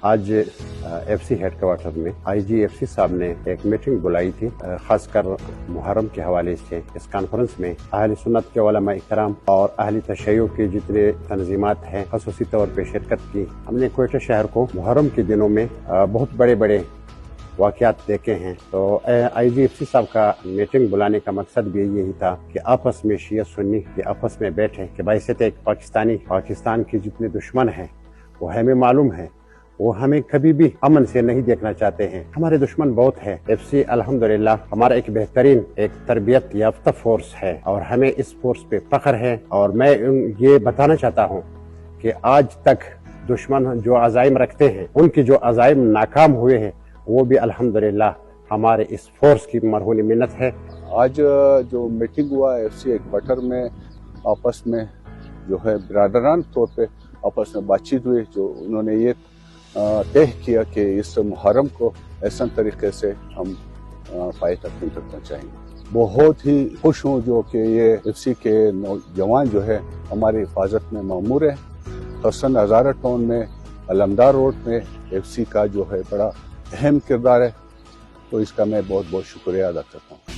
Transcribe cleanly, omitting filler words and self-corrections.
آج F C head quarter میں IGFC صاحب نے ایک میٹنگ بلائی تھی، خاص کر محرم کے حوالے سے۔ اس کانفرنس میں اہل سنت کے علماء کرام اور اہل تشیع کی جتنے تنظیمات ہیں خصوصی طور پہ شرکت کی۔ ہم نے کوئٹہ شہر کو محرم کے دنوں میں بہت بڑے بڑے واقعات دیکھے ہیں، تو IGFC صاحب کا میٹنگ بلانے کا مقصد بھی یہی تھا کہ آپس میں شیعہ سنی کے آپس میں بیٹھے کہ بحیثیت ایک پاکستان کے جتنے دشمن ہیں وہ ہمیں معلوم ہے، وہ ہمیں کبھی بھی امن سے نہیں دیکھنا چاہتے ہیں۔ ہمارے دشمن بہت ہے۔ FC الحمدللہ ہمارا ایک بہترین ایک تربیت یافتہ فورس ہے اور ہمیں اس فورس پہ فخر ہے، اور میں یہ بتانا چاہتا ہوں کہ آج تک دشمن جو عزائم رکھتے ہیں، ان کی جو عزائم ناکام ہوئے ہیں، وہ بھی الحمدللہ ہمارے اس فورس کی مرہون منت ہے۔ آج جو میٹنگ ہوا FC ہیڈکوارٹر میں، آپس میں جو ہے برادران طور پہ آپس میں بات چیت ہوئی، جو انہوں نے یہ طے کیا کہ اس محرم کو احسن طریقے سے ہم پائے تقسیم کرنا چاہیں گے۔ بہت ہی خوش ہوں جو کہ یہ FC کے نوجوان جو ہے ہماری حفاظت میں مامور ہیں، خصوصاً ہزارہ ٹاؤن میں علمدار روڈ میں FC کا جو ہے بڑا اہم کردار ہے، تو اس کا میں بہت بہت شکریہ ادا کرتا ہوں۔